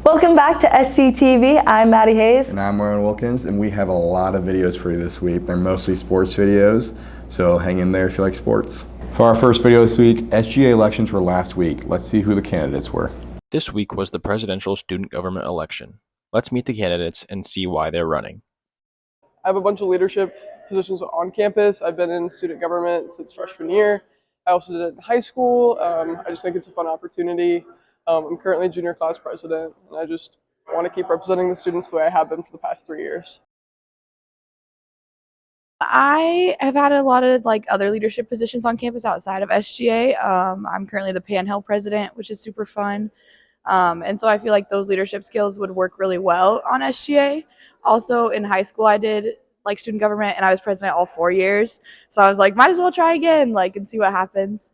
Welcome back to SCTV. I'm Maddie Hays. And I'm Arya Nowroozi, and we have a lot of videos for you this week. They're mostly sports videos, so hang in there if you like sports. For our first video this week, SGA elections were last week. Let's see who the candidates were. This week was the presidential student government election. Let's meet the candidates and see why they're running. I have a bunch of leadership positions on campus. I've been in student government since freshman year. I also did it in high school. I just think it's a fun opportunity. I'm currently junior class president, and I just want to keep representing the students the way I have been for the past 3 years. I have had a lot of other leadership positions on campus outside of SGA. I'm currently the Panhandle president, which is super fun. And so I feel like those leadership skills would work really well on SGA. Also in high school, I did student government, and I was president all 4 years. So I was like, might as well try again, and see what happens.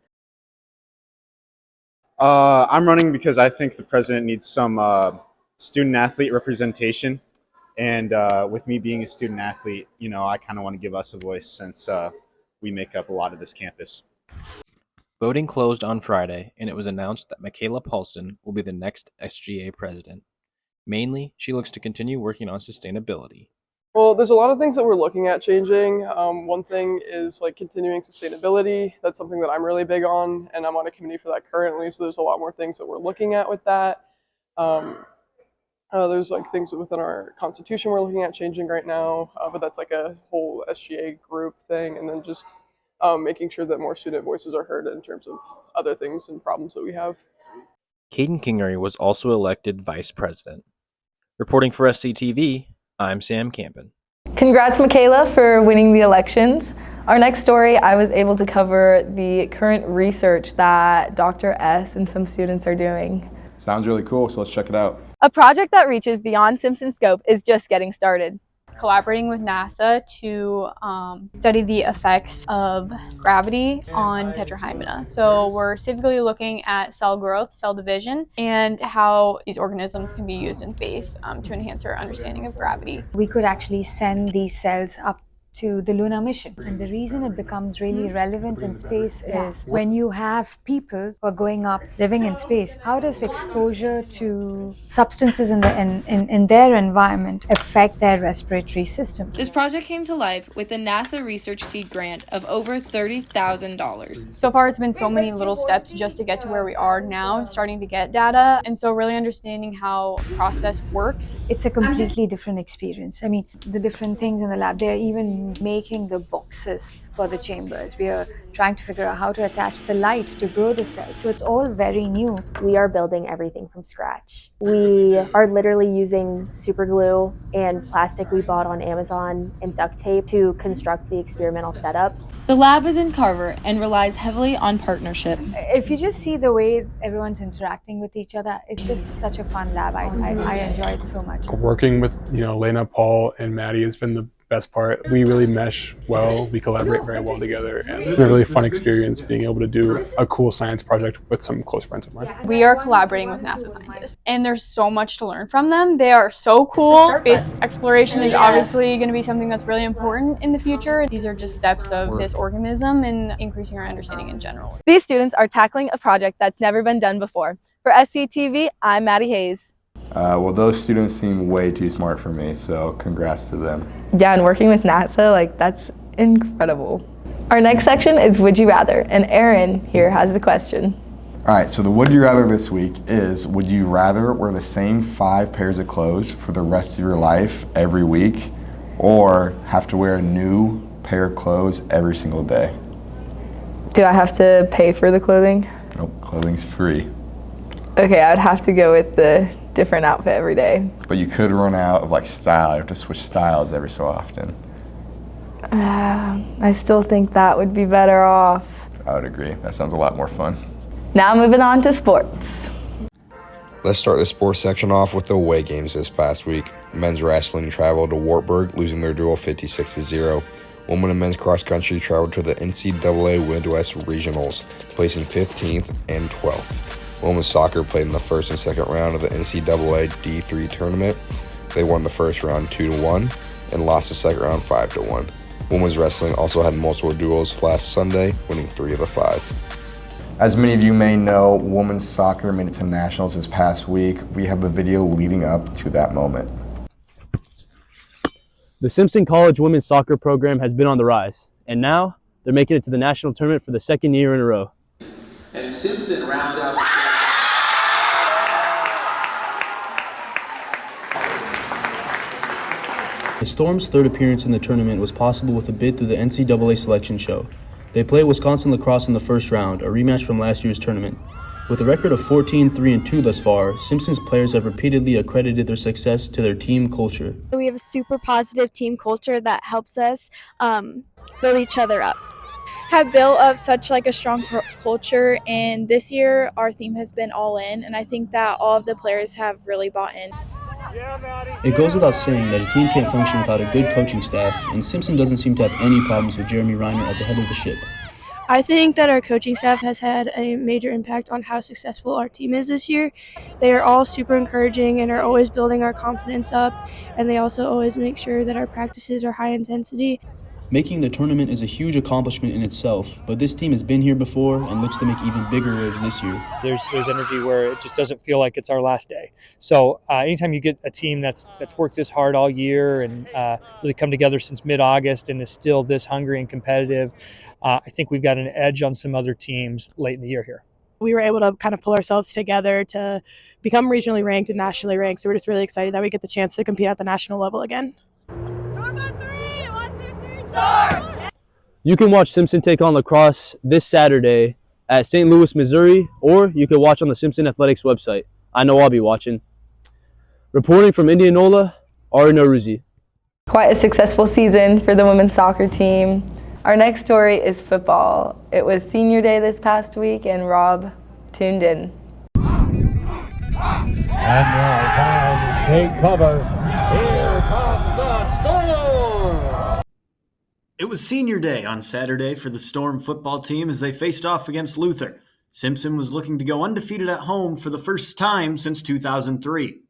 I'm running because I think the president needs some student athlete representation. And with me being a student athlete, I kind of want to give us a voice since we make up a lot of this campus. Voting closed on Friday, and it was announced that Michaela Paulson will be the next SGA president. Mainly, she looks to continue working on sustainability. Well, there's a lot of things that we're looking at changing. One thing is continuing sustainability. That's something that I'm really big on, and I'm on a committee for that currently. So there's a lot more things that we're looking at with that. There's things within our constitution we're looking at changing right now, but that's a whole SGA group thing. And then just making sure that more student voices are heard in terms of other things and problems that we have. Caden Kingery was also elected vice president. Reporting for SCTV, I'm Sam Campin. Congrats, Michaela, for winning the elections. Our next story, I was able to cover the current research that Dr. S and some students are doing. Sounds really cool, so let's check it out. A project that reaches beyond Simpson's scope is just getting started. Collaborating with NASA to study the effects of gravity on tetrahymena. So we're specifically looking at cell growth, cell division, and how these organisms can be used in space to enhance our understanding of gravity. We could actually send these cells up to the lunar mission. And the reason it becomes really relevant in space is when you have people who are going up, living in space, how does exposure to substances in their environment affect their respiratory system? This project came to life with a NASA Research Seed grant of over $30,000. So far, it's been so many little steps just to get to where we are now, starting to get data. And so really understanding how the process works. It's a completely different experience. I mean, the different things in the lab, they're even making the boxes for the chambers. We are trying to figure out how to attach the light to grow the cells. So it's all very new. We are building everything from scratch. We are literally using super glue and plastic we bought on Amazon and duct tape to construct the experimental setup. The lab is in Carver and relies heavily on partnership. If you just see the way everyone's interacting with each other, it's just such a fun lab. I enjoy it so much. Working with Lena, Paul, and Maddie has been the best part. We really mesh well. We collaborate very well together, and it's a really fun experience being able to do a cool science project with some close friends of mine. We are collaborating with NASA scientists, and there's so much to learn from them. They are so cool. Space exploration is obviously going to be something that's really important in the future. These are just steps of this organism and increasing our understanding in general. These students are tackling a project that's never been done before. For SCTV, I'm Maddie Hays. Well, those students seem way too smart for me, so congrats to them. Yeah, and working with NASA, that's incredible. Our next section is Would You Rather, and Aaron here has the question. All right, so the Would You Rather this week is, would you rather wear the same 5 pairs of clothes for the rest of your life every week, or have to wear a new pair of clothes every single day? Do I have to pay for the clothing? Nope, clothing's free. Okay, I'd have to go with the different outfit every day. But you could run out of style. You have to switch styles every so often. I still think that would be better off. I would agree. That sounds a lot more fun. Now moving on to sports. Let's start the sports section off with the away games this past week. Men's wrestling traveled to Wartburg, losing their duel 56-0. Women and men's cross country traveled to the NCAA Midwest Regionals, placing 15th and 12th. Women's soccer played in the first and second round of the NCAA D3 tournament. They won the first round 2-1 and lost the second round 5-1. Women's wrestling also had multiple duels last Sunday, winning 3 of the 5. As many of you may know, women's soccer made it to nationals this past week. We have a video leading up to that moment. The Simpson College women's soccer program has been on the rise, and now they're making it to the national tournament for the second year in a row. And Simpson rounds out The Storm's third appearance in the tournament was possible with a bid through the NCAA selection show. They play Wisconsin lacrosse in the first round, a rematch from last year's tournament. With a record of 14-3-2 thus far, Simpson's players have repeatedly accredited their success to their team culture. We have a super positive team culture that helps us build each other up. Have built up such like a strong culture, and this year our theme has been all in, and I think that all of the players have really bought in. It goes without saying that a team can't function without a good coaching staff, and Simpson doesn't seem to have any problems with Jeremy Reiner at the head of the ship. I think that our coaching staff has had a major impact on how successful our team is this year. They are all super encouraging and are always building our confidence up, and they also always make sure that our practices are high intensity. Making the tournament is a huge accomplishment in itself, but this team has been here before and looks to make even bigger waves this year. There's energy where it just doesn't feel like it's our last day. So anytime you get a team that's worked this hard all year and really come together since mid-August and is still this hungry and competitive, I think we've got an edge on some other teams late in the year here. We were able to kind of pull ourselves together to become regionally ranked and nationally ranked. So we're just really excited that we get the chance to compete at the national level again. Storm on 3! 1, 2, 3, Storm! You can watch Simpson take on lacrosse this Saturday at St. Louis, Missouri, or you can watch on the Simpson Athletics website. I know I'll be watching. Reporting from Indianola, Arya Nowroozi. Quite a successful season for the women's soccer team. Our next story is football. It was senior day this past week, and Rob tuned in. And now time to take cover. Here comes the Storm! It was senior day on Saturday for the Storm football team as they faced off against Luther. Simpson was looking to go undefeated at home for the first time since 2003.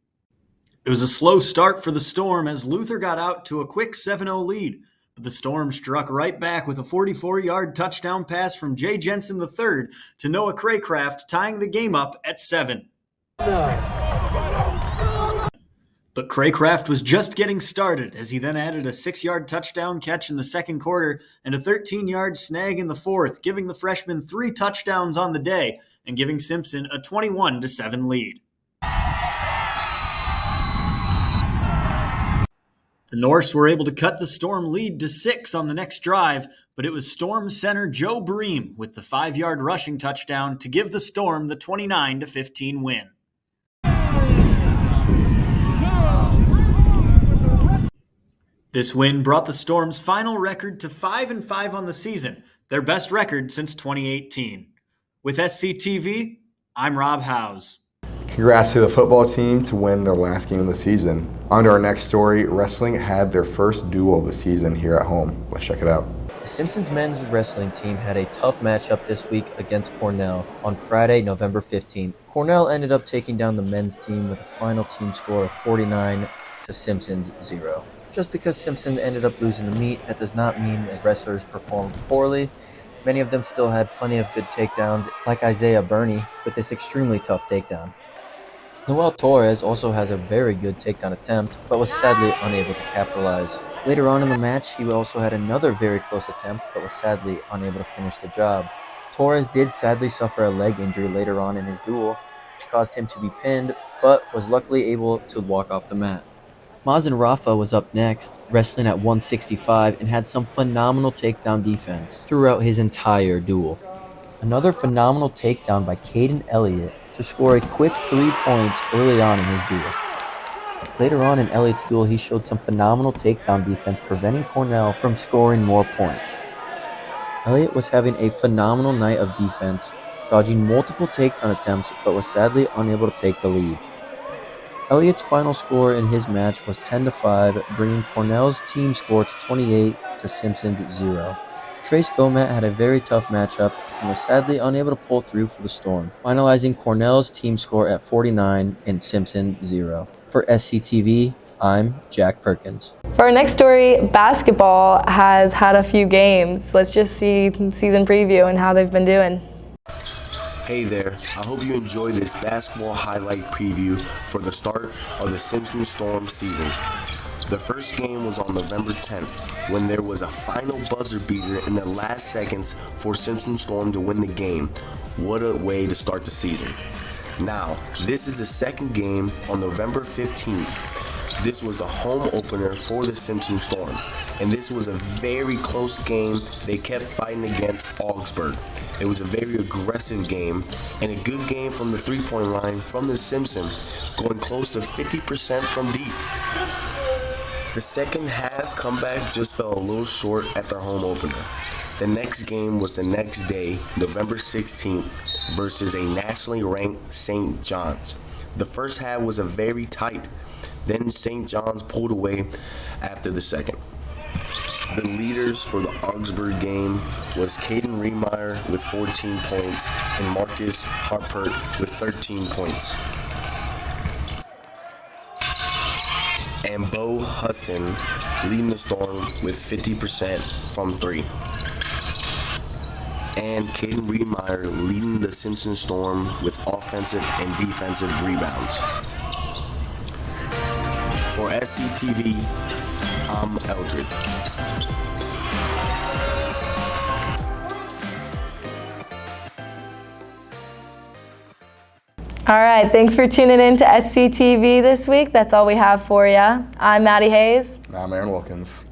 It was a slow start for the Storm as Luther got out to a quick 7-0 lead. But the Storm struck right back with a 44-yard touchdown pass from Jay Jensen III to Noah Craycraft, tying the game up at 7. But Craycraft was just getting started as he then added a 6-yard touchdown catch in the second quarter and a 13-yard snag in the fourth, giving the freshman 3 touchdowns on the day and giving Simpson a 21-7 lead. The Norse were able to cut the Storm lead to 6 on the next drive, but it was Storm center Joe Bream with the 5-yard rushing touchdown to give the Storm the 29-15 win. This win brought the Storm's final record to 5-5 on the season, their best record since 2018. With SCTV, I'm Rob Howes. Congrats to the football team to win their last game of the season. On to our next story, wrestling had their first duel of the season here at home. Let's check it out. The Simpsons men's wrestling team had a tough matchup this week against Cornell on Friday, November 15th. Cornell ended up taking down the men's team with a final team score of 49 to Simpsons 0. Just because Simpson ended up losing the meet, that does not mean the wrestlers performed poorly. Many of them still had plenty of good takedowns, like Isaiah Burney with this extremely tough takedown. Noel Torres also has a very good takedown attempt, but was sadly unable to capitalize. Later on in the match, he also had another very close attempt, but was sadly unable to finish the job. Torres did sadly suffer a leg injury later on in his duel, which caused him to be pinned, but was luckily able to walk off the mat. Mazen Rafa was up next, wrestling at 165, and had some phenomenal takedown defense throughout his entire duel. Another phenomenal takedown by Caden Elliott to score a quick 3 points early on in his duel. Later on in Elliott's duel, he showed some phenomenal takedown defense, preventing Cornell from scoring more points. Elliott was having a phenomenal night of defense, dodging multiple takedown attempts, but was sadly unable to take the lead. Elliott's final score in his match was 10-5, bringing Cornell's team score to 28 to Simpson's 0. Trace Gomet had a very tough matchup and was sadly unable to pull through for the Storm, finalizing Cornell's team score at 49 and Simpson 0. For SCTV, I'm Jack Perkins. For our next story, basketball has had a few games. Let's just see season preview and how they've been doing. Hey there, I hope you enjoy this basketball highlight preview for the start of the Simpson Storm season. The first game was on November 10th when there was a final buzzer beater in the last seconds for Simpson Storm to win the game. What a way to start the season. Now, this is the second game on November 15th. This was the home opener for the Simpson Storm, and this was a very close game. They kept fighting against Augsburg. It was a very aggressive game and a good game from the three-point line from the Simpson, going close to 50% from deep. The second half comeback just fell a little short at their home opener. The next game was the next day, November 16th, versus a nationally ranked St. John's. The first half was a very tight. Then St. John's pulled away after the second. The leaders for the Augsburg game was Caden Riemeyer with 14 points and Marcus Harpert with 13 points. And Bo Hudson leading the Storm with 50% from three. And Caden Riemeyer leading the Simpson Storm with offensive and defensive rebounds. For SCTV, I'm Eldred. All right, thanks for tuning in to SCTV this week. That's all we have for you. I'm Maddie Hays. I'm Aaron Wilkins.